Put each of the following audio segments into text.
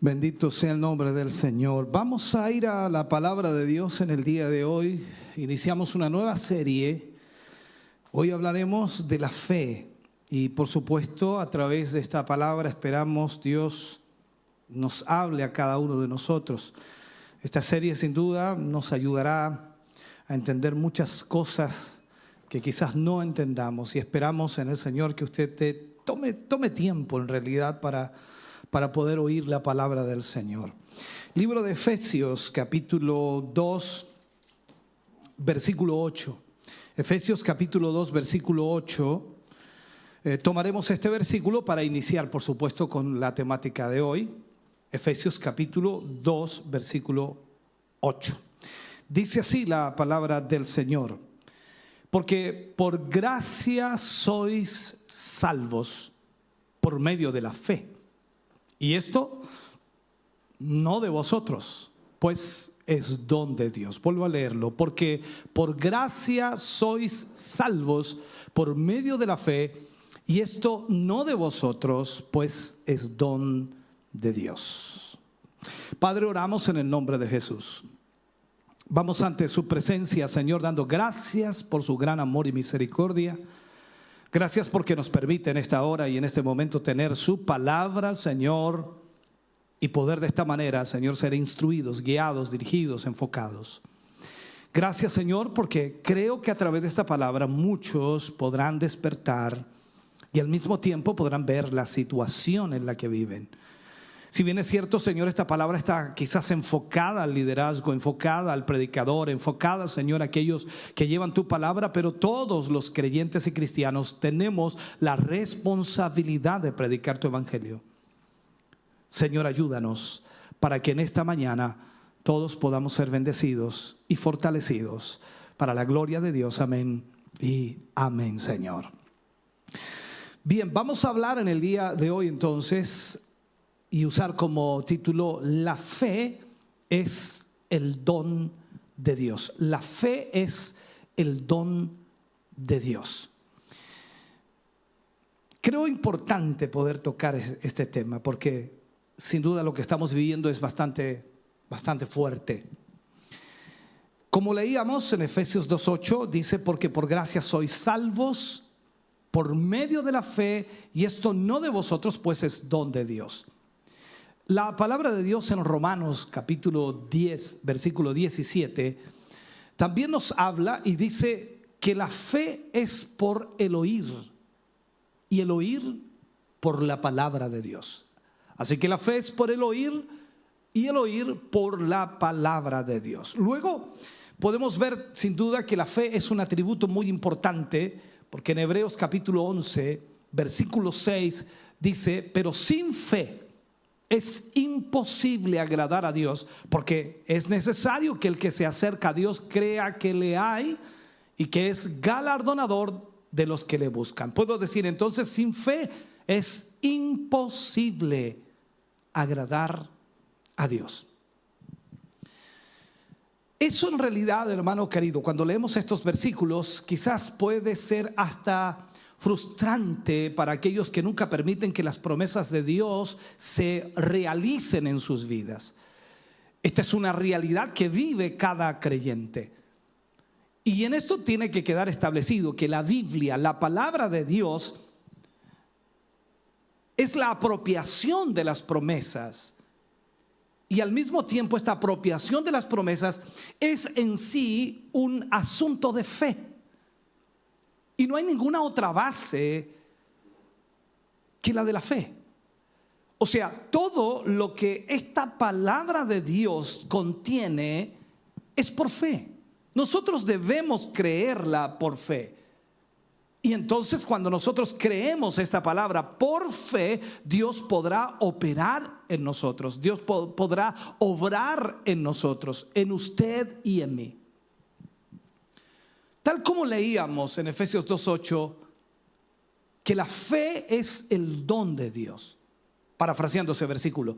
Bendito sea el nombre del Señor. Vamos a ir a la palabra de Dios en el día de hoy. Iniciamos una nueva serie. Hoy hablaremos de la fe y por supuesto a través de esta palabra esperamos Dios nos hable a cada uno de nosotros. Esta serie sin duda nos ayudará a entender muchas cosas que quizás no entendamos y esperamos en el Señor que usted tome tiempo en realidad para poder oír la palabra del Señor. Libro de Efesios, capítulo 2, versículo 8. Efesios, capítulo 2, versículo 8. Tomaremos este versículo para iniciar, por supuesto, con la temática de hoy. Efesios, capítulo 2, versículo 8. Dice así la palabra del Señor: porque por gracia sois salvos por medio de la fe. Y esto no de vosotros, pues es don de Dios. Vuelvo a leerlo. Porque por gracia sois salvos por medio de la fe, y esto no de vosotros, pues es don de Dios. Padre, oramos en el nombre de Jesús. Vamos ante su presencia, Señor, dando gracias por su gran amor y misericordia. Gracias porque nos permite en esta hora y en este momento tener su palabra, Señor, y poder de esta manera, Señor, ser instruidos, guiados, dirigidos, enfocados. Gracias, Señor, porque creo que a través de esta palabra muchos podrán despertar y al mismo tiempo podrán ver la situación en la que viven. Si bien es cierto, Señor, esta palabra está quizás enfocada al liderazgo, enfocada al predicador, enfocada, Señor, a aquellos que llevan tu palabra, pero todos los creyentes y cristianos tenemos la responsabilidad de predicar tu evangelio. Señor, ayúdanos para que en esta mañana todos podamos ser bendecidos y fortalecidos para la gloria de Dios. Amén y amén, Señor. Bien, vamos a hablar en el día de hoy entonces y usar como título: la fe es el don de Dios. La fe es el don de Dios. Creo importante poder tocar este tema porque sin duda lo que estamos viviendo es bastante fuerte. Como leíamos en Efesios 2:8, dice: porque por gracia sois salvos por medio de la fe, y esto no de vosotros, pues es don de Dios. La palabra de Dios en Romanos capítulo 10, versículo 17, también nos habla y dice que la fe es por el oír, y el oír por la palabra de Dios. Así que la fe es por el oír y el oír por la palabra de Dios. Luego podemos ver sin duda que la fe es un atributo muy importante, porque en Hebreos capítulo 11, versículo 6 dice: pero sin fe es imposible agradar a Dios, porque es necesario que el que se acerca a Dios crea que le hay y que es galardonador de los que le buscan. Puedo decir entonces, sin fe es imposible agradar a Dios. Eso en realidad, hermano querido, cuando leemos estos versículos, quizás puede ser hasta frustrante para aquellos que nunca permiten que las promesas de Dios se realicen en sus vidas. Esta es una realidad que vive cada creyente. Y en esto tiene que quedar establecido que la Biblia, la palabra de Dios, es la apropiación de las promesas. Y al mismo tiempo esta apropiación de las promesas es en sí un asunto de fe. Y no hay ninguna otra base que la de la fe. O sea, todo lo que esta palabra de Dios contiene es por fe. Nosotros debemos creerla por fe. Y entonces cuando nosotros creemos esta palabra por fe, Dios podrá operar en nosotros. Dios podrá obrar en nosotros, en usted y en mí. Tal como leíamos en Efesios 2:8, que la fe es el don de Dios. Parafraseando ese versículo,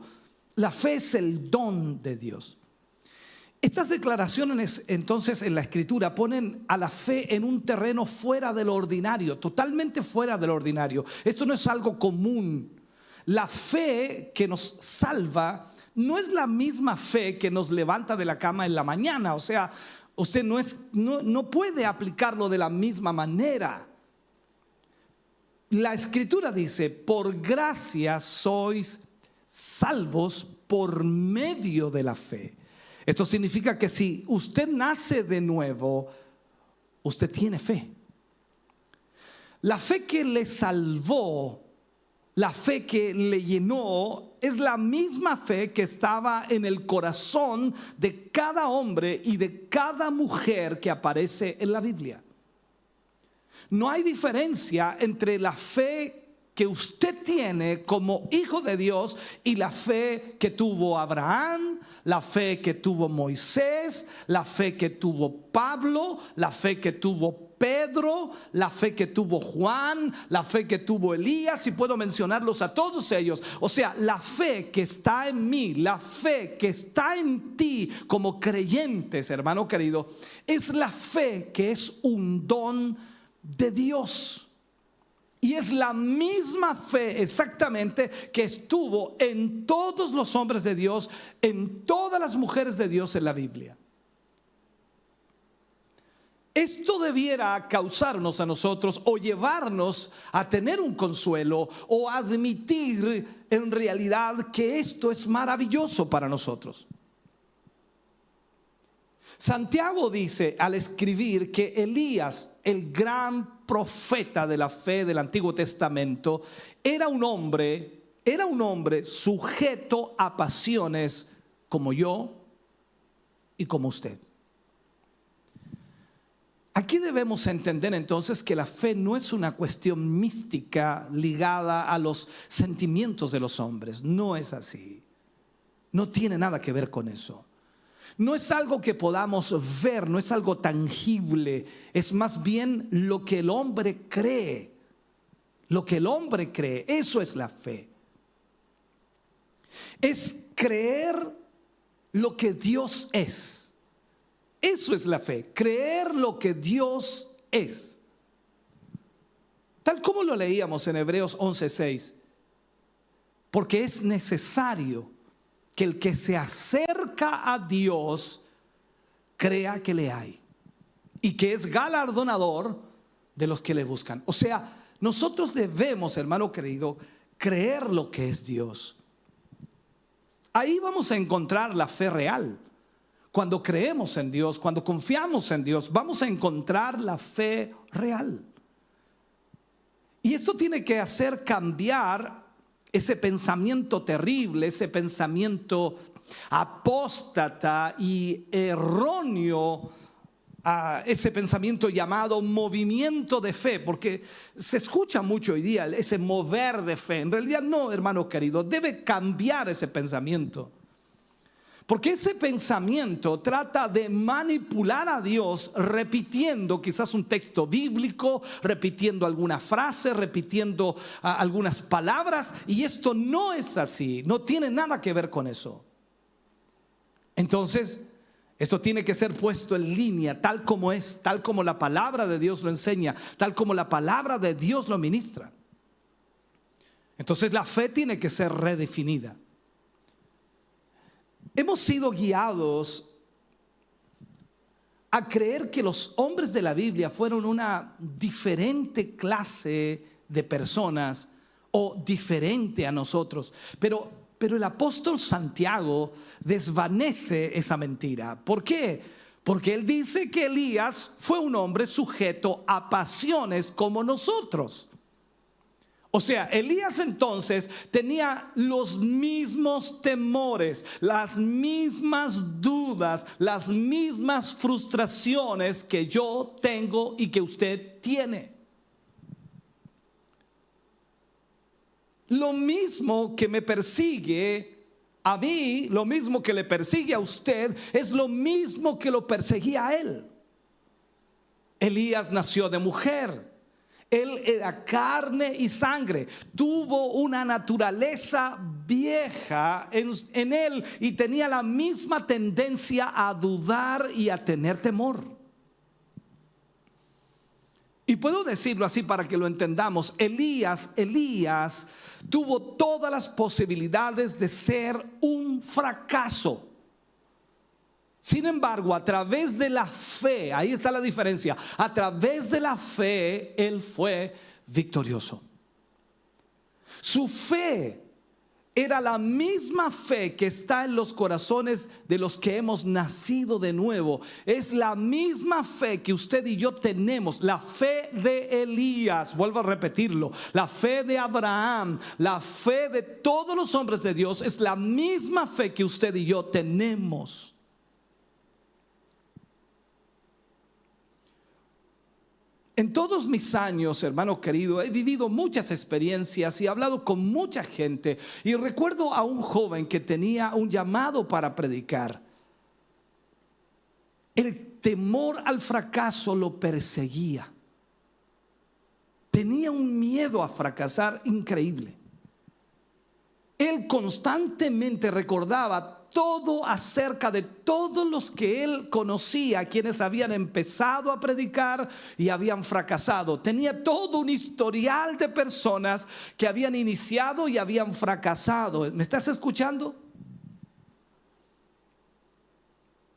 la fe es el don de Dios. Estas declaraciones entonces en la Escritura ponen a la fe en un terreno fuera de lo ordinario, totalmente fuera de lo ordinario. Esto no es algo común. La fe que nos salva no es la misma fe que nos levanta de la cama en la mañana. O sea, usted no puede aplicarlo de la misma manera. La Escritura dice, por gracia sois salvos por medio de la fe. Esto significa que si usted nace de nuevo, usted tiene fe. La fe que le salvó, la fe que le llenó, es la misma fe que estaba en el corazón de cada hombre y de cada mujer que aparece en la Biblia. No hay diferencia entre la fe que usted tiene como hijo de Dios y la fe que tuvo Abraham, la fe que tuvo Moisés, la fe que tuvo Pablo, la fe que tuvo Pedro, la fe que tuvo Juan, la fe que tuvo Elías, y puedo mencionarlos a todos ellos. O sea, la fe que está en mí, la fe que está en ti como creyentes, hermano querido, es la fe que es un don de Dios. Y es la misma fe exactamente que estuvo en todos los hombres de Dios, en todas las mujeres de Dios en la Biblia. Esto debiera causarnos a nosotros o llevarnos a tener un consuelo o admitir en realidad que esto es maravilloso para nosotros. Santiago dice al escribir que Elías, el gran profeta de la fe del Antiguo Testamento, era un hombre sujeto a pasiones como yo y como usted. Aquí debemos entender entonces que la fe no es una cuestión mística ligada a los sentimientos de los hombres. No es así. No tiene nada que ver con eso. No es algo que podamos ver, no es algo tangible. Es más bien lo que el hombre cree. Lo que el hombre cree, eso es la fe. Es creer lo que Dios es. Eso es la fe, creer lo que Dios es. Tal como lo leíamos en Hebreos 11:6. Porque es necesario que el que se acerca a Dios crea que le hay y que es galardonador de los que le buscan. O sea, nosotros debemos, hermano querido, creer lo que es Dios. Ahí vamos a encontrar la fe real. Cuando creemos en Dios, cuando confiamos en Dios, vamos a encontrar la fe real. Y esto tiene que hacer cambiar ese pensamiento terrible, ese pensamiento apóstata y erróneo, ese pensamiento llamado movimiento de fe, porque se escucha mucho hoy día ese mover de fe. En realidad no, hermano querido, debe cambiar ese pensamiento. Porque ese pensamiento trata de manipular a Dios repitiendo quizás un texto bíblico, repitiendo alguna frase, repitiendo algunas palabras, y esto no es así, no tiene nada que ver con eso. Entonces, esto tiene que ser puesto en línea, tal como es, tal como la palabra de Dios lo enseña, tal como la palabra de Dios lo ministra. Entonces la fe tiene que ser redefinida. Hemos sido guiados a creer que los hombres de la Biblia fueron una diferente clase de personas o diferente a nosotros. Pero el apóstol Santiago desvanece esa mentira. ¿Por qué? Porque él dice que Elías fue un hombre sujeto a pasiones como nosotros. O sea, Elías entonces tenía los mismos temores, las mismas dudas, las mismas frustraciones que yo tengo y que usted tiene. Lo mismo que me persigue a mí, lo mismo que le persigue a usted, es lo mismo que lo perseguía a él. Elías nació de mujer. Él era carne y sangre, tuvo una naturaleza vieja en él y tenía la misma tendencia a dudar y a tener temor. Y puedo decirlo así para que lo entendamos. Elías tuvo todas las posibilidades de ser un fracaso. Sin embargo, a través de la fe, ahí está la diferencia, a través de la fe, él fue victorioso. Su fe era la misma fe que está en los corazones de los que hemos nacido de nuevo. Es la misma fe que usted y yo tenemos. La fe de Elías, vuelvo a repetirlo, la fe de Abraham, la fe de todos los hombres de Dios es la misma fe que usted y yo tenemos. En todos mis años, hermano querido, he vivido muchas experiencias y he hablado con mucha gente. Y recuerdo a un joven que tenía un llamado para predicar. El temor al fracaso lo perseguía. Tenía un miedo a fracasar increíble. Él constantemente recordaba todo acerca de todos los que él conocía, quienes habían empezado a predicar y habían fracasado. Tenía todo un historial de personas que habían iniciado y habían fracasado. ¿Me estás escuchando?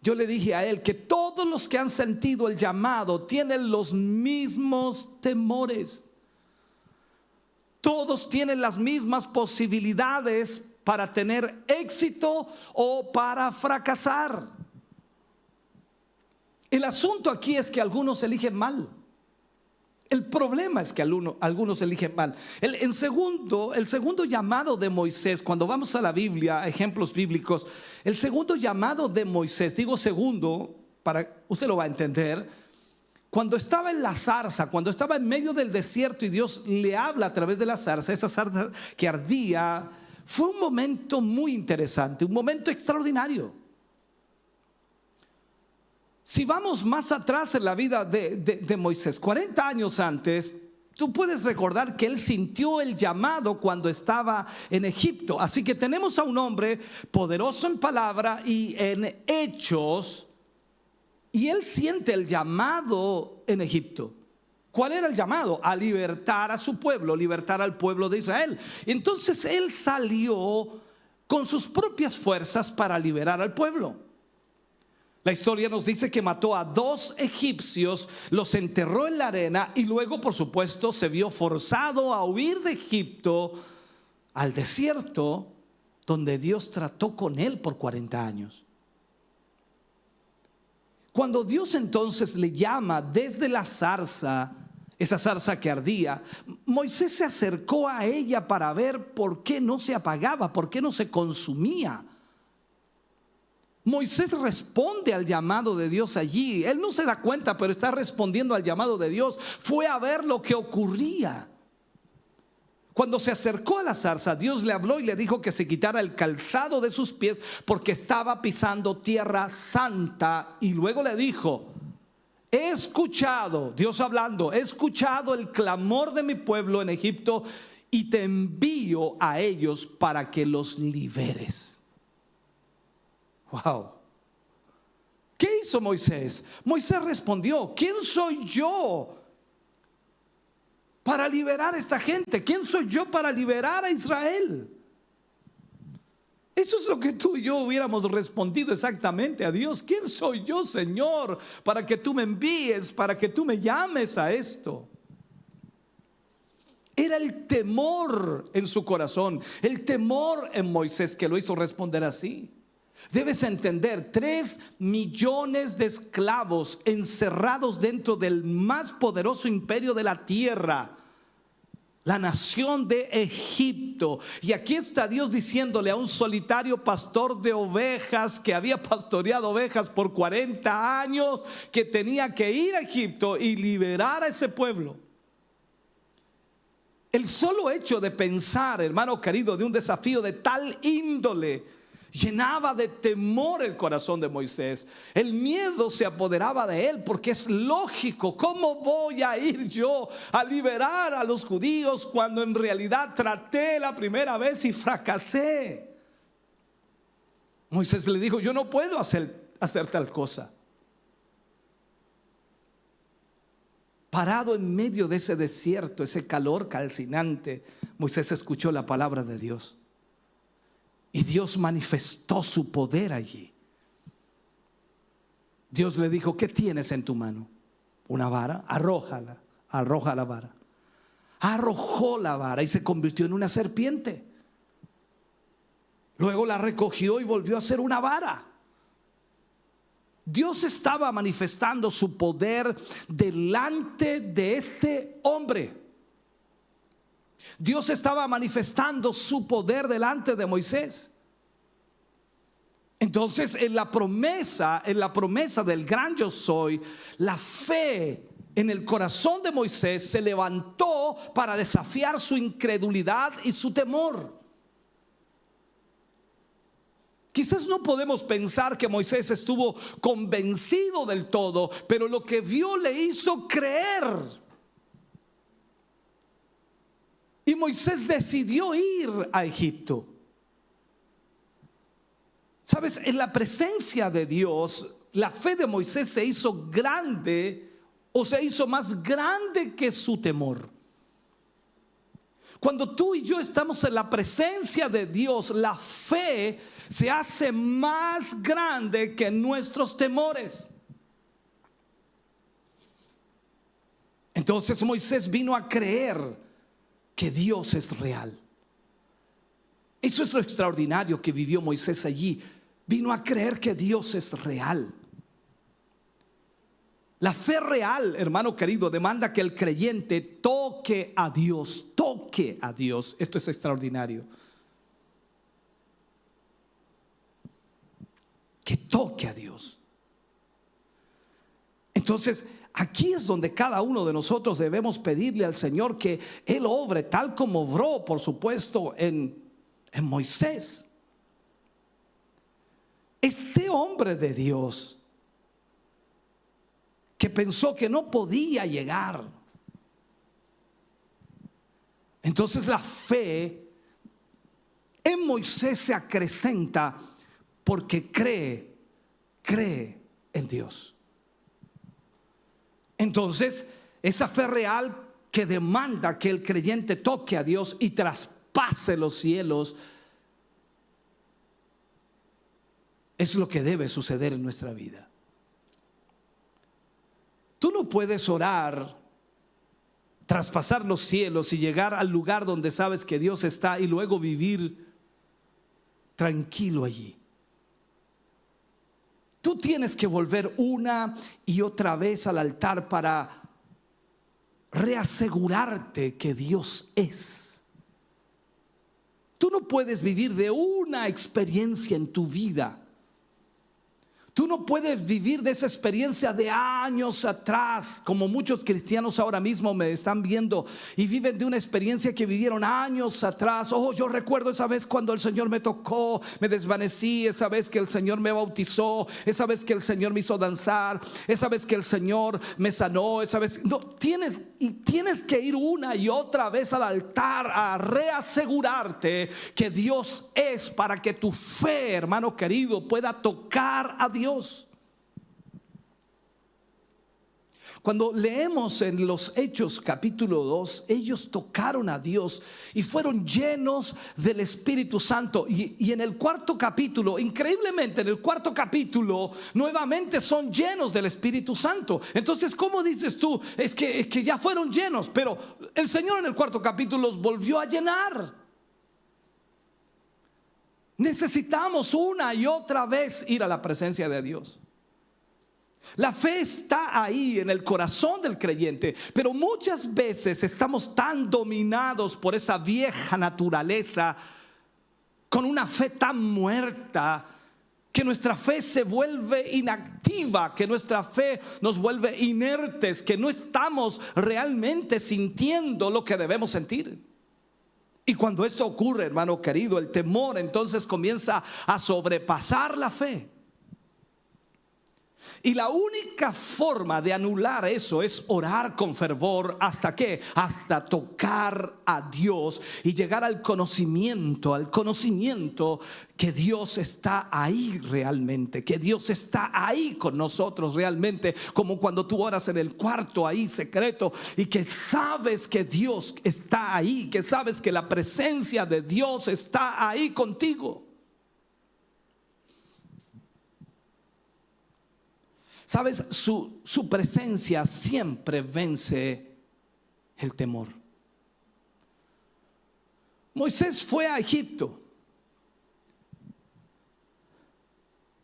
Yo le dije a él que todos los que han sentido el llamado tienen los mismos temores. Todos tienen las mismas posibilidades para tener éxito o para fracasar. El asunto aquí es que algunos eligen mal. El problema es que algunos eligen mal. El segundo llamado de Moisés, cuando vamos a la Biblia, ejemplos bíblicos, el segundo llamado de Moisés, digo segundo, para usted lo va a entender. Cuando estaba en la zarza, cuando estaba en medio del desierto y Dios le habla a través de la zarza, esa zarza que ardía, fue un momento muy interesante, un momento extraordinario. Si vamos más atrás en la vida de Moisés, 40 años antes, tú puedes recordar que él sintió el llamado cuando estaba en Egipto. Así que tenemos a un hombre poderoso en palabra y en hechos, y él siente el llamado en Egipto. ¿Cuál era el llamado? A libertar a su pueblo, libertar al pueblo de Israel. Entonces él salió con sus propias fuerzas para liberar al pueblo. La historia nos dice que mató a 2 egipcios, los enterró en la arena y luego, por supuesto, se vio forzado a huir de Egipto al desierto, donde Dios trató con él por 40 años. Cuando Dios entonces le llama desde la zarza, esa zarza que ardía, Moisés se acercó a ella para ver por qué no se apagaba, por qué no se consumía. Moisés responde al llamado de Dios allí. Él no se da cuenta, pero está respondiendo al llamado de Dios. Fue a ver lo que ocurría. Cuando se acercó a la zarza, Dios le habló y le dijo que se quitara el calzado de sus pies porque estaba pisando tierra santa. Y luego le dijo: he escuchado, Dios hablando, he escuchado el clamor de mi pueblo en Egipto y te envío a ellos para que los liberes. Wow. ¿Qué hizo Moisés? Moisés respondió: ¿quién soy yo para liberar a esta gente? ¿Quién soy yo para liberar a Israel? Eso es lo que tú y yo hubiéramos respondido exactamente a Dios. ¿Quién soy yo, Señor, para que tú me envíes, para que tú me llames a esto? Era el temor en su corazón, el temor en Moisés que lo hizo responder así. Debes entender, 3 millones de esclavos encerrados dentro del más poderoso imperio de la tierra, la nación de Egipto. Y aquí está Dios diciéndole a un solitario pastor de ovejas que había pastoreado ovejas por 40 años que tenía que ir a Egipto y liberar a ese pueblo. El solo hecho de pensar, hermano querido, de un desafío de tal índole llenaba de temor el corazón de Moisés. El miedo se apoderaba de él, porque es lógico. ¿Cómo voy a ir yo a liberar a los judíos cuando en realidad traté la primera vez y fracasé? Moisés le dijo: yo no puedo hacer tal cosa. Parado en medio de ese desierto, ese calor calcinante, Moisés escuchó la palabra de Dios. Y Dios manifestó su poder allí. Dios le dijo: ¿qué tienes en tu mano? Una vara, arrójala, arroja la vara. Arrojó la vara y se convirtió en una serpiente. Luego la recogió y volvió a ser una vara. Dios estaba manifestando su poder delante de este hombre. Dios estaba manifestando su poder delante de Moisés. Entonces, en la promesa del gran yo soy, la fe en el corazón de Moisés se levantó para desafiar su incredulidad y su temor. Quizás no podemos pensar que Moisés estuvo convencido del todo, pero lo que vio le hizo creer. Y Moisés decidió ir a Egipto. Sabes, en la presencia de Dios, la fe de Moisés se hizo grande, o se hizo más grande que su temor. Cuando tú y yo estamos en la presencia de Dios, la fe se hace más grande que nuestros temores. Entonces Moisés vino a creer que Dios es real. Eso es lo extraordinario que vivió Moisés allí. Vino a creer que Dios es real. La fe real, hermano querido, demanda que el creyente toque a Dios, toque a Dios. Esto es extraordinario. Que toque a Dios. Entonces, aquí es donde cada uno de nosotros debemos pedirle al Señor que Él obre tal como obró, por supuesto, en Moisés. Este hombre de Dios que pensó que no podía llegar. Entonces la fe en Moisés se acrecenta porque cree en Dios. Entonces esa fe real que demanda que el creyente toque a Dios y traspase los cielos es lo que debe suceder en nuestra vida. Tú no puedes orar, traspasar los cielos y llegar al lugar donde sabes que Dios está y luego vivir tranquilo allí. Tú tienes que volver una y otra vez al altar para reasegurarte que Dios es. Tú no puedes vivir de una experiencia en tu vida. Tú no puedes vivir de esa experiencia de años atrás, como muchos cristianos ahora mismo me están viendo y viven de una experiencia que vivieron años atrás. Oh, yo recuerdo esa vez cuando el Señor me tocó, me desvanecí, esa vez que el Señor me bautizó, esa vez que el Señor me hizo danzar, esa vez que el Señor me sanó, esa vez. No, tienes que ir una y otra vez al altar a reasegurarte que Dios es, para que tu fe, hermano querido, pueda tocar a Dios. Cuando leemos en los Hechos capítulo 2, ellos tocaron a Dios y fueron llenos del Espíritu Santo. Y en el cuarto capítulo, increíblemente en el cuarto capítulo, nuevamente son llenos del Espíritu Santo. Entonces, ¿cómo dices tú? Es que ya fueron llenos, pero el Señor en el cuarto capítulo los volvió a llenar. Necesitamos una y otra vez ir a la presencia de Dios. La fe está ahí en el corazón del creyente, pero muchas veces estamos tan dominados por esa vieja naturaleza, con una fe tan muerta, que nuestra fe se vuelve inactiva, que nuestra fe nos vuelve inertes, que no estamos realmente sintiendo lo que debemos sentir. Y cuando esto ocurre, hermano querido, el temor entonces comienza a sobrepasar la fe. Y la única forma de anular eso es orar con fervor. ¿Hasta qué? Hasta tocar a Dios y llegar al conocimiento que Dios está ahí realmente, que Dios está ahí con nosotros realmente, como cuando tú oras en el cuarto ahí secreto y que sabes que Dios está ahí, que sabes que la presencia de Dios está ahí contigo. Sabes, su presencia siempre vence el temor. Moisés fue a Egipto,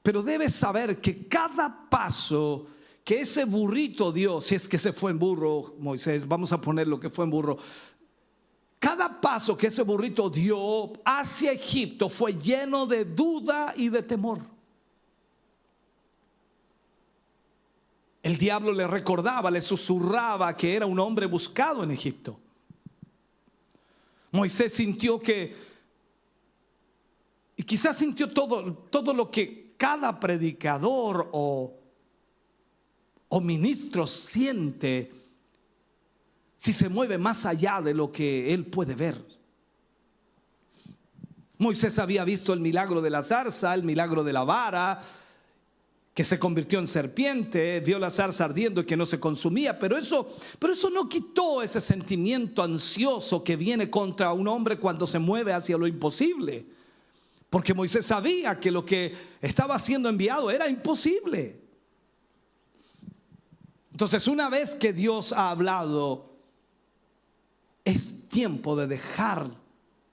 pero debes saber que cada paso que ese burrito dio, si es que se fue en burro, Moisés, vamos a poner lo que fue en burro, cada paso que ese burrito dio hacia Egipto fue lleno de duda y de temor. El diablo le recordaba, le susurraba que era un hombre buscado en Egipto. Moisés sintió y quizás sintió todo lo que cada predicador o ministro siente si se mueve más allá de lo que él puede ver. Moisés había visto el milagro de la zarza, el milagro de la vara, que se convirtió en serpiente, vio la zarza ardiendo y que no se consumía, pero eso no quitó ese sentimiento ansioso que viene contra un hombre cuando se mueve hacia lo imposible, porque Moisés sabía que lo que estaba siendo enviado era imposible. Entonces, una vez que Dios ha hablado, es tiempo de dejar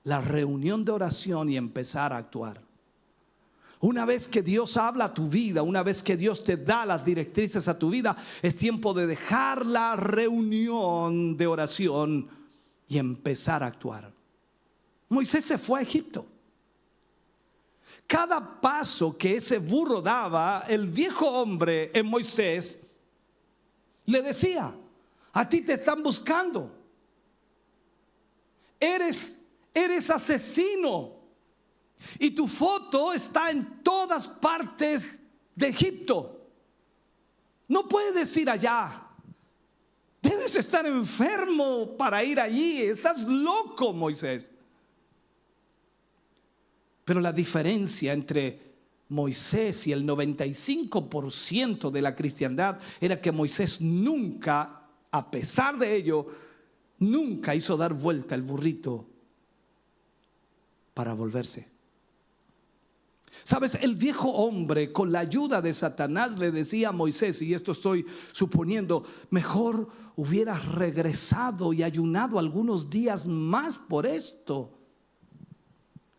la reunión de oración y empezar a actuar. Una vez que Dios habla a tu vida, una vez que Dios te da las directrices a tu vida, es tiempo de dejar la reunión de oración y empezar a actuar. Moisés se fue a Egipto. Cada paso que ese burro daba, el viejo hombre en Moisés le decía: a ti te están buscando. Eres asesino. Y tu foto está en todas partes de Egipto. No puedes ir allá. Debes estar enfermo para ir allí. Estás loco, Moisés. Pero la diferencia entre Moisés y el 95% de la cristiandad era que Moisés nunca, a pesar de ello, nunca hizo dar vuelta el burrito para volverse. Sabes, el viejo hombre, con la ayuda de Satanás, le decía a Moisés, y esto estoy suponiendo: mejor hubieras regresado y ayunado algunos días más por esto.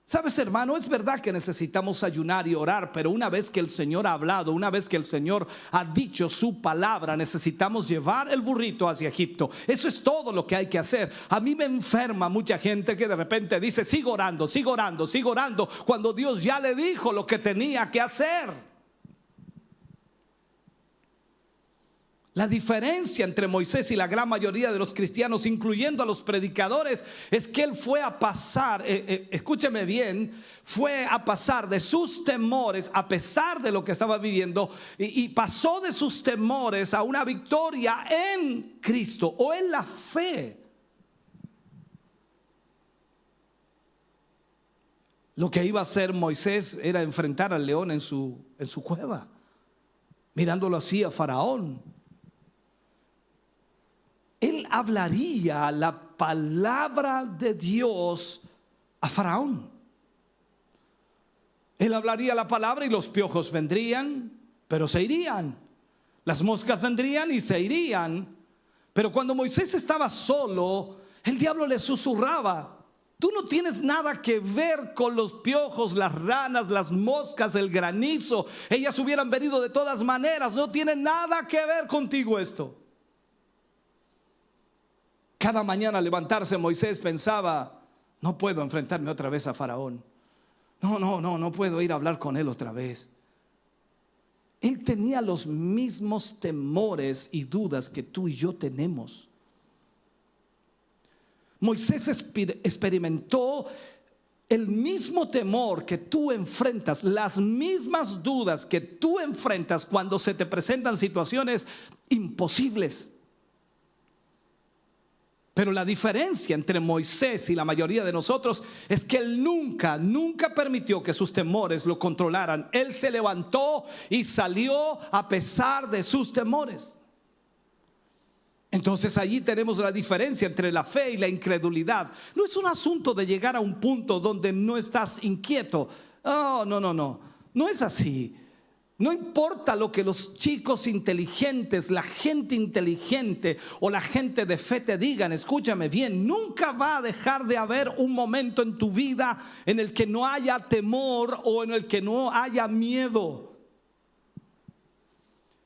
Sabes, hermano, es verdad que necesitamos ayunar y orar, pero una vez que el Señor ha hablado, una vez que el Señor ha dicho su palabra, necesitamos llevar el burrito hacia Egipto. Eso es todo lo que hay que hacer. A mí me enferma mucha gente que de repente dice: sigo orando, sigo orando, sigo orando, cuando Dios ya le dijo lo que tenía que hacer. La diferencia entre Moisés y la gran mayoría de los cristianos, incluyendo a los predicadores, es que él fue a pasar, escúcheme bien, fue a pasar de sus temores, a pesar de lo que estaba viviendo, y pasó de sus temores a una victoria en Cristo o en la fe. Lo que iba a hacer Moisés era enfrentar al león en su cueva, mirándolo así a Faraón. Él hablaría la palabra de Dios a Faraón. Él hablaría la palabra y los piojos vendrían, pero se irían. Las moscas vendrían y se irían. Pero cuando Moisés estaba solo, el diablo le susurraba: tú no tienes nada que ver con los piojos, las ranas, las moscas, el granizo. Ellas hubieran venido de todas maneras. No tiene nada que ver contigo esto. Cada mañana al levantarse, Moisés pensaba: no puedo enfrentarme otra vez a Faraón. No puedo ir a hablar con él otra vez. Él tenía los mismos temores y dudas que tú y yo tenemos. Moisés experimentó el mismo temor que tú enfrentas, las mismas dudas que tú enfrentas cuando se te presentan situaciones imposibles. Pero la diferencia entre Moisés y la mayoría de nosotros es que él nunca permitió que sus temores lo controlaran. Él se levantó y salió a pesar de sus temores. Entonces allí tenemos la diferencia entre la fe y la incredulidad. No es un asunto de llegar a un punto donde no estás inquieto. Oh, no es así. No importa lo que los chicos inteligentes, la gente inteligente o la gente de fe te digan, escúchame bien, nunca va a dejar de haber un momento en tu vida en el que no haya temor o en el que no haya miedo.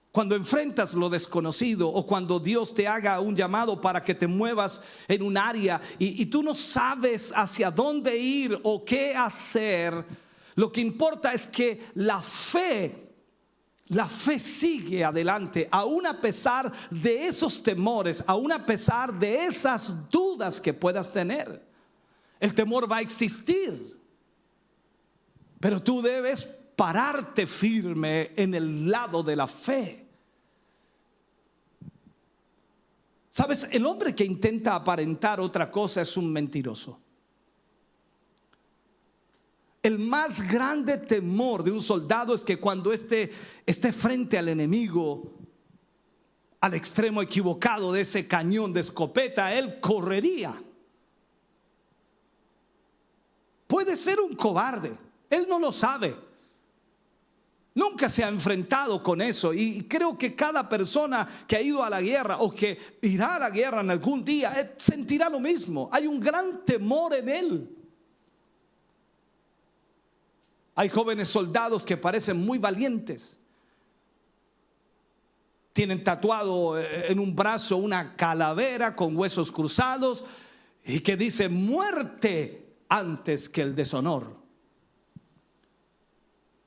Cuando enfrentas lo desconocido o cuando Dios te haga un llamado para que te muevas en un área y tú no sabes hacia dónde ir o qué hacer, lo que importa es que la fe sigue adelante, aún a pesar de esos temores, aún a pesar de esas dudas que puedas tener. El temor va a existir, pero tú debes pararte firme en el lado de la fe. Sabes, el hombre que intenta aparentar otra cosa es un mentiroso. El más grande temor de un soldado es que cuando esté frente al enemigo, al extremo equivocado de ese cañón de escopeta, él correría. Puede ser un cobarde, él no lo sabe. Nunca se ha enfrentado con eso y creo que cada persona que ha ido a la guerra o que irá a la guerra en algún día sentirá lo mismo. Hay un gran temor en él. Hay jóvenes soldados que parecen muy valientes. Tienen tatuado en un brazo una calavera con huesos cruzados y que dice muerte antes que el deshonor.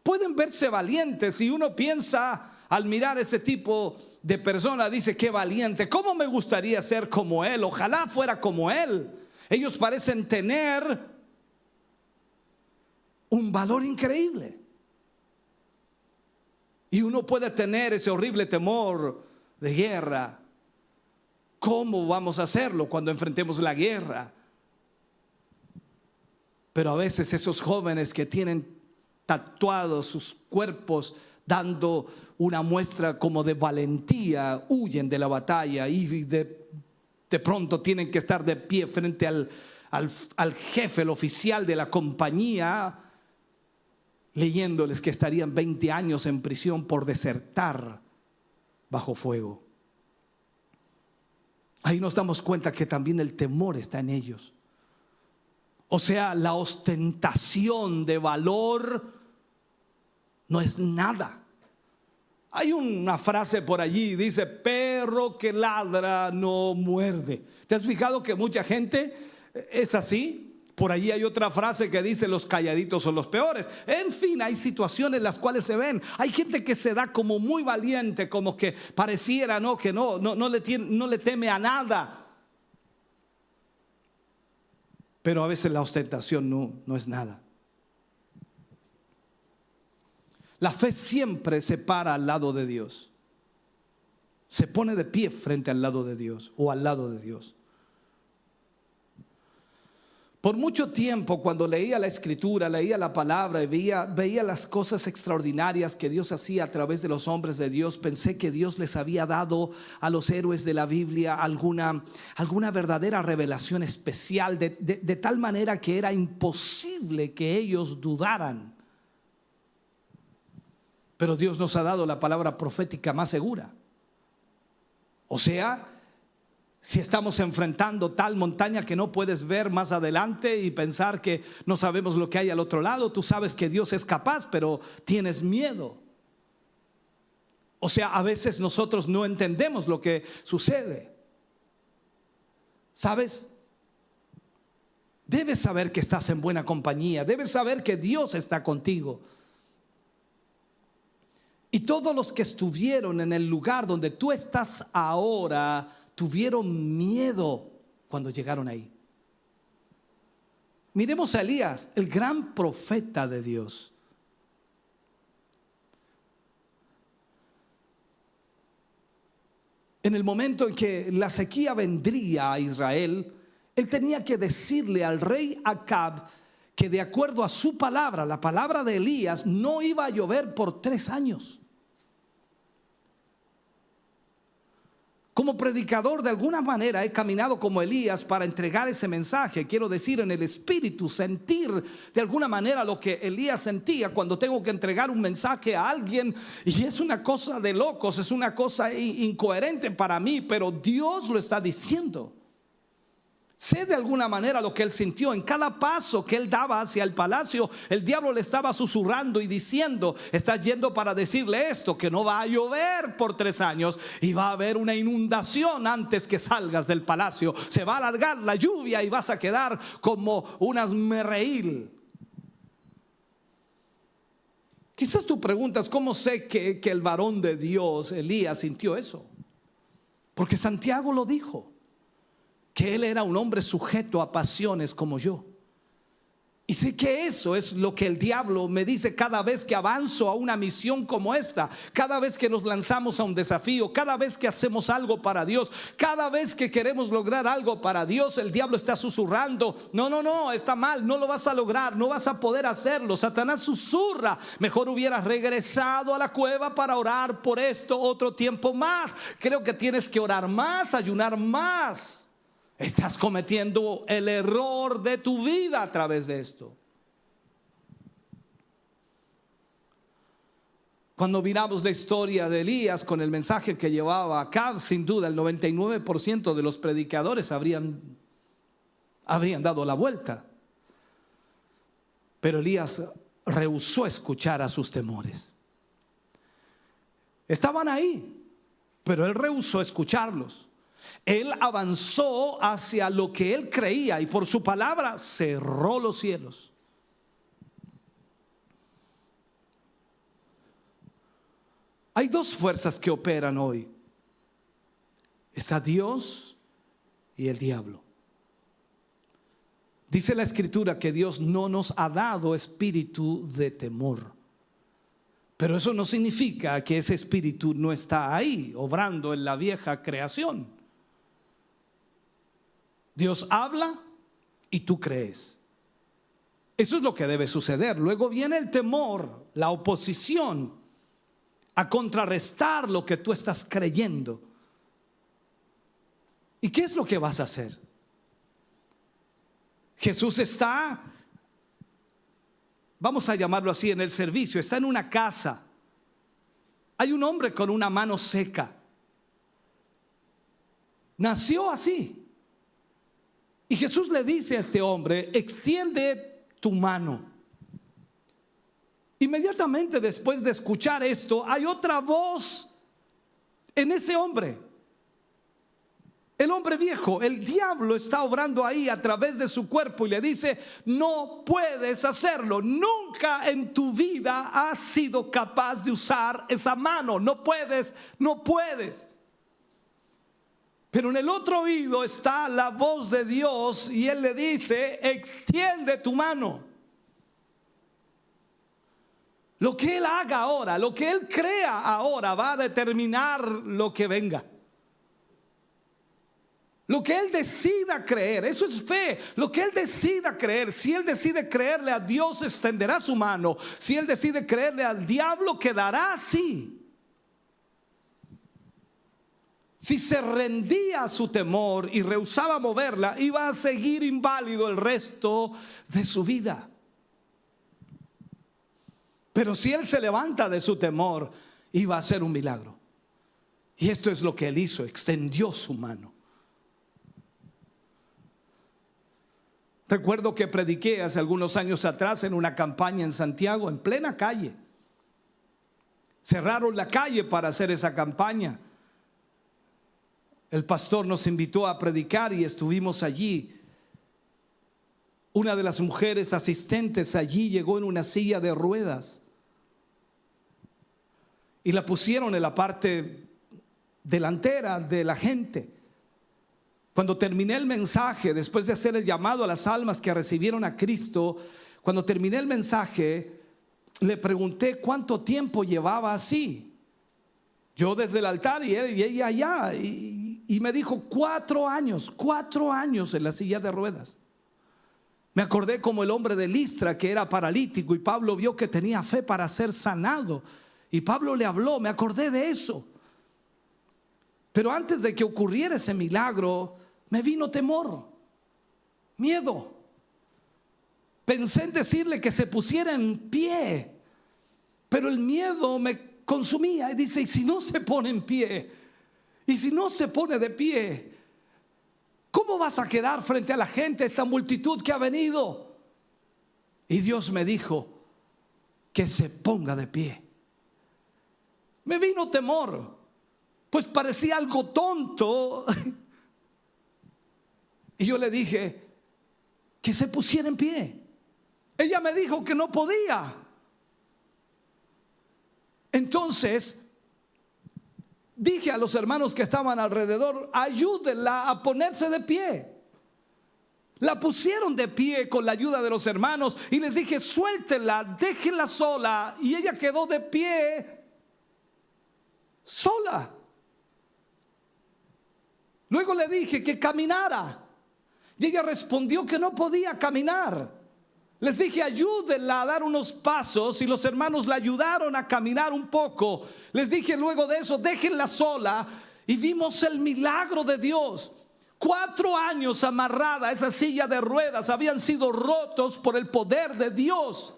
Pueden verse valientes y uno piensa al mirar ese tipo de persona, dice qué valiente, ¿cómo me gustaría ser como él? Ojalá fuera como él. Ellos parecen tener un valor increíble. Y uno puede tener ese horrible temor de guerra. ¿Cómo vamos a hacerlo cuando enfrentemos la guerra? Pero a veces esos jóvenes que tienen tatuados sus cuerpos dando una muestra como de valentía, huyen de la batalla y de pronto tienen que estar de pie frente al jefe, el oficial de la compañía, leyéndoles que estarían 20 años en prisión por desertar bajo fuego. Ahí nos damos cuenta que también el temor está en ellos. O sea, la ostentación de valor no es nada. Hay una frase por allí, dice, perro que ladra no muerde. ¿Te has fijado que mucha gente es así? Por allí hay otra frase que dice, los calladitos son los peores. En fin, hay situaciones en las cuales se ven. Hay gente que se da como muy valiente, como que pareciera que no le teme a nada. Pero a veces la ostentación no es nada. La fe siempre se para al lado de Dios. Se pone de pie frente al lado de Dios o al lado de Dios. Por mucho tiempo, cuando leía la escritura, leía la palabra y veía las cosas extraordinarias que Dios hacía a través de los hombres de Dios, pensé que Dios les había dado a los héroes de la Biblia alguna verdadera revelación especial, de tal manera que era imposible que ellos dudaran. Pero Dios nos ha dado la palabra profética más segura. O sea, si estamos enfrentando tal montaña que no puedes ver más adelante y pensar que no sabemos lo que hay al otro lado, tú sabes que Dios es capaz, pero tienes miedo. O sea, a veces nosotros no entendemos lo que sucede. ¿Sabes? Debes saber que estás en buena compañía, debes saber que Dios está contigo. Y todos los que estuvieron en el lugar donde tú estás ahora tuvieron miedo cuando llegaron ahí. Miremos a Elías, el gran profeta de Dios. En el momento en que la sequía vendría a Israel, él tenía que decirle al rey Acab que de acuerdo a su palabra, la palabra de Elías, no iba a llover por 3 años. Como predicador, de alguna manera he caminado como Elías para entregar ese mensaje. Quiero decir, en el espíritu, sentir de alguna manera lo que Elías sentía cuando tengo que entregar un mensaje a alguien. Y es una cosa de locos, es una cosa incoherente para mí, pero Dios lo está diciendo. Sé de alguna manera lo que él sintió. En cada paso que él daba hacia el palacio, el diablo le estaba susurrando y diciendo: estás yendo para decirle esto, que no va a llover por 3 años y va a haber una inundación antes que salgas del palacio. Se va a alargar la lluvia y vas a quedar como un asmerreíl. Quizás tú preguntas: ¿cómo sé que el varón de Dios, Elías, sintió eso? Porque Santiago lo dijo, que él era un hombre sujeto a pasiones como yo. Y sé que eso es lo que el diablo me dice cada vez que avanzo a una misión como esta, cada vez que nos lanzamos a un desafío, cada vez que hacemos algo para Dios, cada vez que queremos lograr algo para Dios. El diablo está susurrando: no, está mal, no lo vas a lograr, no vas a poder hacerlo. Satanás susurra: mejor hubieras regresado a la cueva para orar por esto otro tiempo más. Creo que tienes que orar más, ayunar más. Estás cometiendo el error de tu vida a través de esto. Cuando miramos la historia de Elías con el mensaje que llevaba a cabo, sin duda el 99% de los predicadores habrían dado la vuelta. Pero Elías rehusó escuchar a sus temores. Estaban ahí, pero él rehusó escucharlos. Él avanzó hacia lo que él creía y por su palabra cerró los cielos. Hay 2 fuerzas que operan hoy. Está Dios y el diablo. Dice la Escritura que Dios no nos ha dado espíritu de temor. Pero eso no significa que ese espíritu no está ahí, obrando en la vieja creación. Dios habla y tú crees. Eso es lo que debe suceder. Luego viene el temor, la oposición, a contrarrestar lo que tú estás creyendo. ¿Y qué es lo que vas a hacer? Jesús está, vamos a llamarlo así, en el servicio. Está en una casa. Hay un hombre con una mano seca. Nació así. Y Jesús le dice a este hombre: extiende tu mano. Inmediatamente después de escuchar esto, hay otra voz en ese hombre. El hombre viejo, el diablo está obrando ahí a través de su cuerpo y le dice: no puedes hacerlo. Nunca en tu vida has sido capaz de usar esa mano. No puedes. Pero en el otro oído está la voz de Dios y él le dice: extiende tu mano. Lo que él haga ahora, lo que él crea ahora, va a determinar lo que venga. Lo que él decida creer, eso es fe. Lo que él decida creer. Si él decide creerle a Dios, extenderá su mano. Si él decide creerle al diablo, quedará así. Si se rendía a su temor y rehusaba moverla, iba a seguir inválido el resto de su vida. Pero si él se levanta de su temor, iba a hacer un milagro. Y esto es lo que él hizo: extendió su mano. Recuerdo que prediqué hace algunos años atrás en una campaña en Santiago, en plena calle. Cerraron la calle para hacer esa campaña. El pastor nos invitó a predicar y estuvimos allí. Una de las mujeres asistentes allí llegó en una silla de ruedas y la pusieron en la parte delantera de la gente. Cuando terminé el mensaje, después de hacer el llamado a las almas que recibieron a Cristo, cuando terminé el mensaje, le pregunté cuánto tiempo llevaba así. Yo desde el altar y ella allá. Y me dijo 4 años, 4 años en la silla de ruedas. Me acordé como el hombre de Listra, que era paralítico, y Pablo vio que tenía fe para ser sanado. Y Pablo le habló, me acordé de eso. Pero antes de que ocurriera ese milagro, me vino temor, miedo. Pensé en decirle que se pusiera en pie, pero el miedo me consumía. Y dice, ¿y si no se pone en pie? ¿Y si no se pone de pie? ¿Cómo vas a quedar frente a la gente, esta multitud que ha venido? Y Dios me dijo que se ponga de pie. Me vino temor, pues parecía algo tonto. Y yo le dije que se pusiera en pie. Ella me dijo que no podía. Entonces dije a los hermanos que estaban alrededor, ayúdenla a ponerse de pie. La pusieron de pie con la ayuda de los hermanos y les dije, suéltenla, déjenla sola. Y ella quedó de pie sola. Luego le dije que caminara y ella respondió que no podía caminar. Les dije, ayúdenla a dar unos pasos y los hermanos la ayudaron a caminar un poco. Les dije luego de eso, déjenla sola y vimos el milagro de Dios. 4 años amarrada a esa silla de ruedas habían sido rotos por el poder de Dios.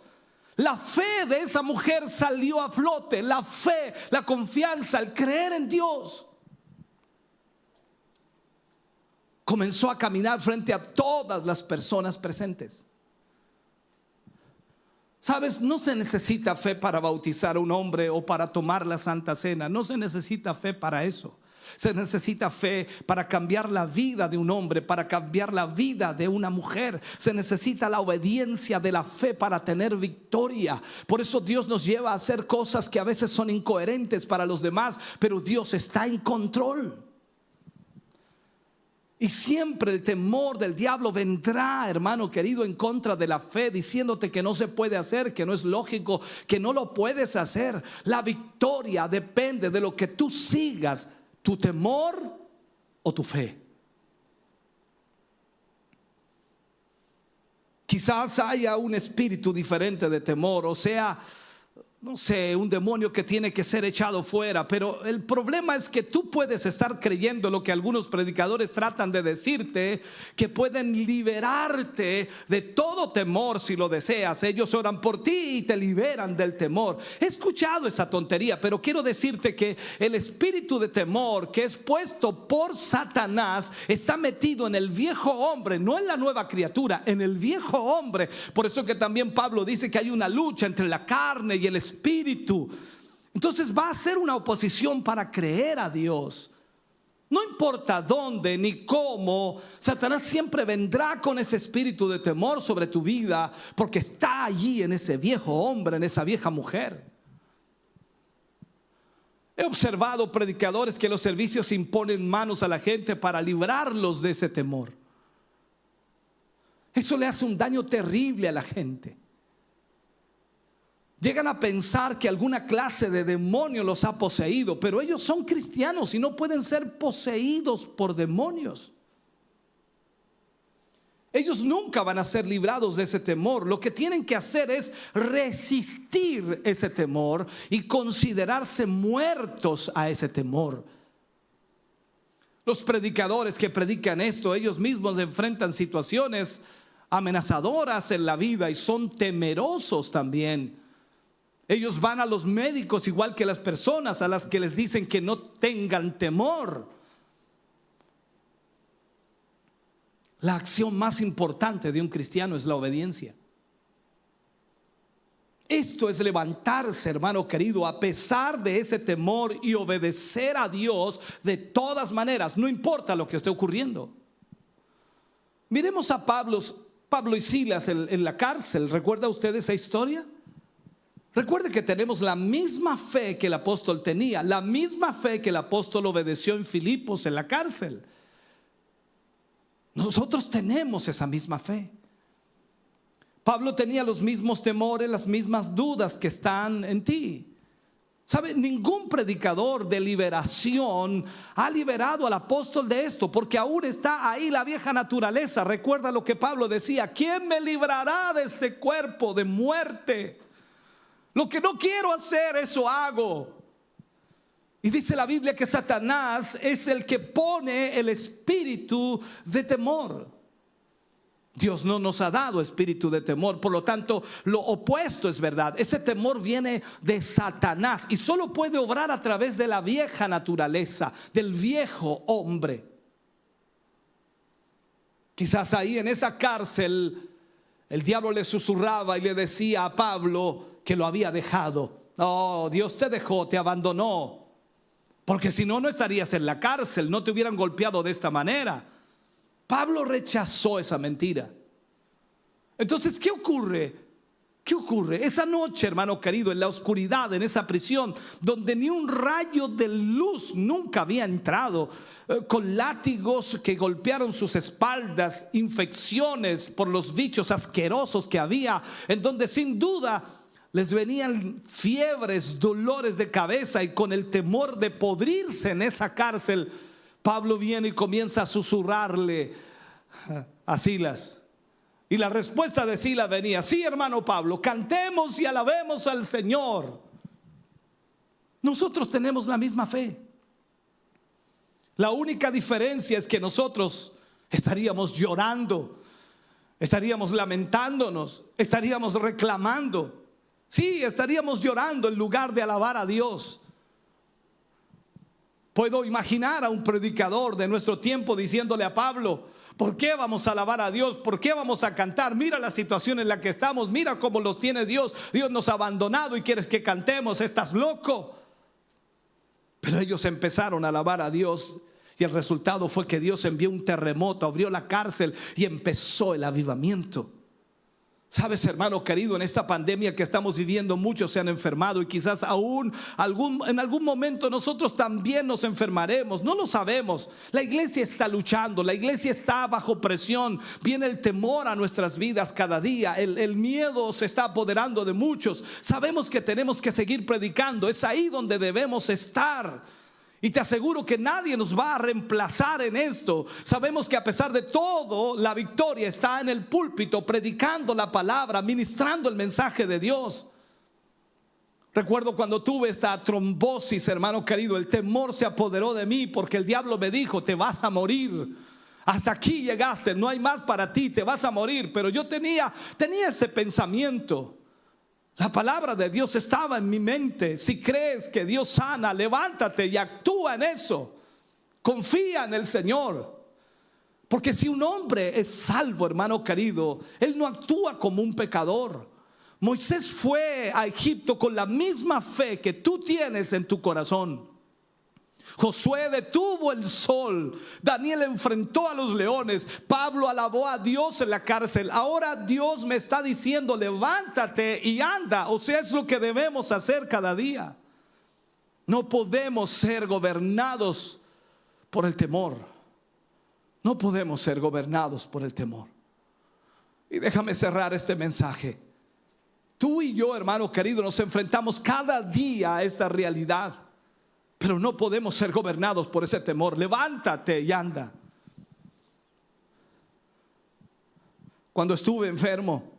La fe de esa mujer salió a flote, la fe, la confianza, el creer en Dios. Comenzó a caminar frente a todas las personas presentes. Sabes, no se necesita fe para bautizar a un hombre o para tomar la Santa Cena. No se necesita fe para eso. Se necesita fe para cambiar la vida de un hombre, para cambiar la vida de una mujer. Se necesita la obediencia de la fe para tener victoria. Por eso Dios nos lleva a hacer cosas que a veces son incoherentes para los demás, pero Dios está en control. Y siempre el temor del diablo vendrá, hermano querido, en contra de la fe, diciéndote que no se puede hacer, que no es lógico, que no lo puedes hacer. La victoria depende de lo que tú sigas, tu temor o tu fe. Quizás haya un espíritu diferente de temor, o sea, no sé, un demonio que tiene que ser echado fuera. Pero el problema es que tú puedes estar creyendo lo que algunos predicadores tratan de decirte, que pueden liberarte de todo temor si lo deseas. Ellos oran por ti y te liberan del temor. He escuchado esa tontería, pero quiero decirte que el espíritu de temor que es puesto por Satanás está metido en el viejo hombre, no en la nueva criatura, en el viejo hombre. Por eso que también Pablo dice que hay una lucha entre la carne y el espíritu. Entonces va a ser una oposición para creer a Dios. No importa dónde ni cómo, Satanás siempre vendrá con ese espíritu de temor sobre tu vida, porque está allí en ese viejo hombre, en esa vieja mujer. He observado predicadores que en los servicios imponen manos a la gente para librarlos de ese temor. Eso le hace un daño terrible a la gente. Llegan a pensar que alguna clase de demonio los ha poseído, pero ellos son cristianos y no pueden ser poseídos por demonios. Ellos nunca van a ser librados de ese temor. Lo que tienen que hacer es resistir ese temor y considerarse muertos a ese temor. Los predicadores que predican esto, ellos mismos enfrentan situaciones amenazadoras en la vida y son temerosos también. Ellos van a los médicos igual que las personas a las que les dicen que no tengan temor. La acción más importante de un cristiano es la obediencia. Esto es levantarse, hermano querido, a pesar de ese temor y obedecer a Dios de todas maneras, no importa lo que esté ocurriendo. Miremos a Pablo y Silas en la cárcel. ¿Recuerda usted esa historia? Recuerde que tenemos la misma fe que el apóstol tenía, la misma fe que el apóstol obedeció en Filipos en la cárcel. Nosotros tenemos esa misma fe. Pablo tenía los mismos temores, las mismas dudas que están en ti. ¿Sabe? Ningún predicador de liberación ha liberado al apóstol de esto, porque aún está ahí la vieja naturaleza. Recuerda lo que Pablo decía: ¿quién me librará de este cuerpo de muerte? Lo que no quiero hacer, eso hago. Y dice la Biblia que Satanás es el que pone el espíritu de temor. Dios no nos ha dado espíritu de temor, por lo tanto lo opuesto es verdad. Ese temor viene de Satanás y solo puede obrar a través de la vieja naturaleza, del viejo hombre. Quizás ahí en esa cárcel el diablo le susurraba y le decía a Pablo que lo había dejado. No, Dios te dejó, te abandonó, porque si no, no estarías en la cárcel, no te hubieran golpeado de esta manera. Pablo rechazó esa mentira. Entonces, ¿qué ocurre? ¿Qué ocurre? Esa noche, hermano querido, en la oscuridad, en esa prisión, donde ni un rayo de luz nunca había entrado, con látigos que golpearon sus espaldas, infecciones por los bichos asquerosos que había, en donde sin duda les venían fiebres, dolores de cabeza, y con el temor de podrirse en esa cárcel, Pablo viene y comienza a susurrarle a Silas. Y la respuesta de Silas venía: sí, hermano Pablo, cantemos y alabemos al Señor. Nosotros tenemos la misma fe. La única diferencia es que nosotros estaríamos llorando, estaríamos lamentándonos, estaríamos reclamando. Sí, estaríamos llorando en lugar de alabar a Dios. Puedo imaginar a un predicador de nuestro tiempo diciéndole a Pablo: ¿por qué vamos a alabar a Dios? ¿Por qué vamos a cantar? Mira la situación en la que estamos, mira cómo los tiene Dios. Dios nos ha abandonado y quieres que cantemos, ¿estás loco? Pero ellos empezaron a alabar a Dios y el resultado fue que Dios envió un terremoto, abrió la cárcel y empezó el avivamiento. Sabes, hermano querido, en esta pandemia que estamos viviendo, muchos se han enfermado y quizás aún en algún momento nosotros también nos enfermaremos. No lo sabemos. La iglesia está luchando, la iglesia está bajo presión. Viene el temor a nuestras vidas cada día. El miedo se está apoderando de muchos. Sabemos que tenemos que seguir predicando. Es ahí donde debemos estar. Y te aseguro que nadie nos va a reemplazar en esto. Sabemos que a pesar de todo, la victoria está en el púlpito, predicando la palabra, ministrando el mensaje de Dios. Recuerdo cuando tuve esta trombosis, hermano querido, el temor se apoderó de mí porque el diablo me dijo: te vas a morir. Hasta aquí llegaste, no hay más para ti, te vas a morir. Pero yo tenía ese pensamiento. La palabra de Dios estaba en mi mente. Si crees que Dios sana, levántate y actúa en eso. Confía en el Señor. Porque si un hombre es salvo, hermano querido, él no actúa como un pecador. Moisés fue a Egipto con la misma fe que tú tienes en tu corazón. Josué detuvo el sol, Daniel enfrentó a los leones, Pablo alabó a Dios en la cárcel. Ahora Dios me está diciendo: levántate y anda. O sea, es lo que debemos hacer cada día. No podemos ser gobernados por el temor. No podemos ser gobernados por el temor. Y déjame cerrar este mensaje. Tú y yo, hermano querido, nos enfrentamos cada día a esta realidad. Pero no podemos ser gobernados por ese temor. Levántate y anda. Cuando estuve enfermo,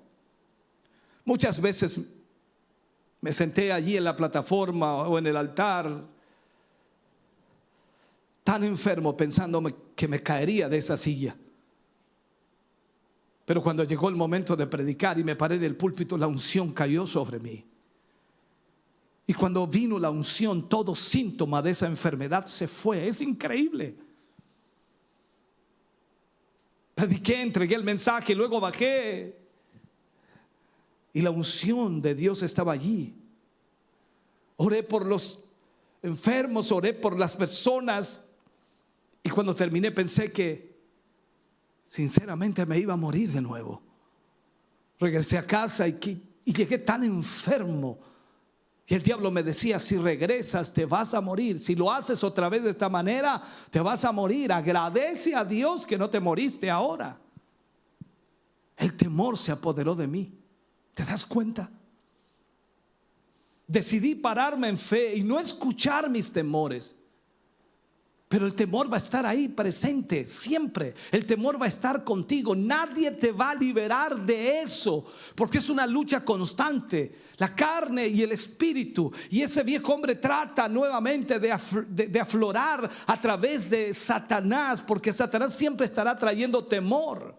muchas veces me senté allí en la plataforma o en el altar, tan enfermo, pensando que me caería de esa silla. Pero cuando llegó el momento de predicar y me paré en el púlpito, la unción cayó sobre mí. Y cuando vino la unción, todo síntoma de esa enfermedad se fue. Es increíble. Prediqué, entregué el mensaje, luego bajé y la unción de Dios estaba allí. Oré por los enfermos, oré por las personas, y cuando terminé pensé que sinceramente me iba a morir de nuevo. Regresé a casa y llegué tan enfermo Y el diablo me decía, si regresas te vas a morir. Si lo haces otra vez de esta manera, te vas a morir. Agradece a Dios que no te moriste ahora. El temor se apoderó de mí. ¿Te das cuenta? Decidí pararme en fe y no escuchar mis temores. Pero el temor va a estar ahí presente siempre. El temor va a estar contigo. Nadie te va a liberar de eso, porque es una lucha constante. La carne y el espíritu. Y ese viejo hombre trata nuevamente de aflorar a través de Satanás, porque Satanás siempre estará trayendo temor.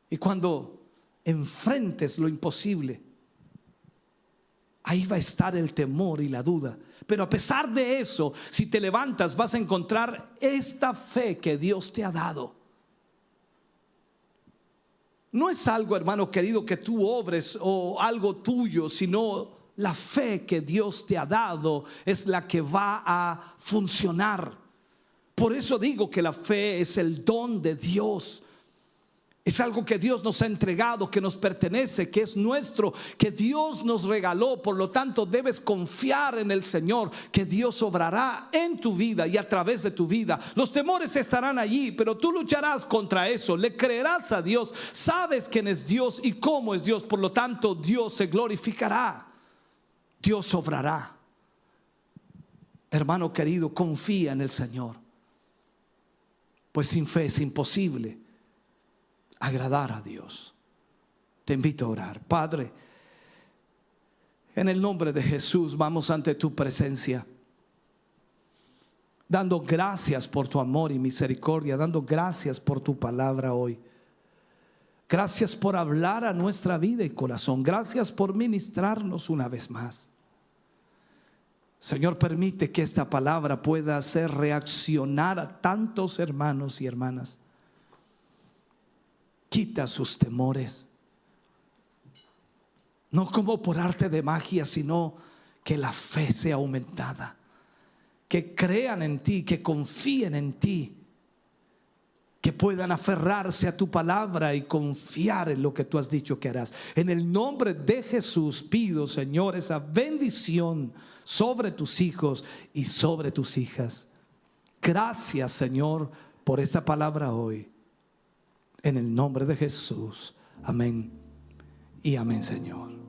Y cuando enfrentes lo imposible, ahí va a estar el temor y la duda. Pero a pesar de eso, si te levantas, vas a encontrar esta fe que Dios te ha dado. No es algo, hermano querido, que tú obres o algo tuyo, sino la fe que Dios te ha dado es la que va a funcionar. Por eso digo que la fe es el don de Dios. Es algo que Dios nos ha entregado, que nos pertenece, que es nuestro, que Dios nos regaló. Por lo tanto, debes confiar en el Señor, que Dios obrará en tu vida y a través de tu vida. Los temores estarán allí, pero tú lucharás contra eso. Le creerás a Dios. Sabes quién es Dios y cómo es Dios. Por lo tanto, Dios se glorificará. Dios obrará. Hermano querido, confía en el Señor. Pues sin fe es imposible agradar a Dios. Te invito a orar. Padre, en el nombre de Jesús vamos ante tu presencia, dando gracias por tu amor y misericordia, dando gracias por tu palabra hoy. Gracias por hablar a nuestra vida y corazón. Gracias por ministrarnos una vez más. Señor, permite que esta palabra pueda hacer reaccionar a tantos hermanos y hermanas. Quita sus temores, no como por arte de magia, sino que la fe sea aumentada, que crean en ti, que confíen en ti, que puedan aferrarse a tu palabra y confiar en lo que tú has dicho que harás. En el nombre de Jesús pido, Señor, esa bendición sobre tus hijos y sobre tus hijas. Gracias, Señor, por esta palabra hoy. En el nombre de Jesús. Amén y amén, Señor.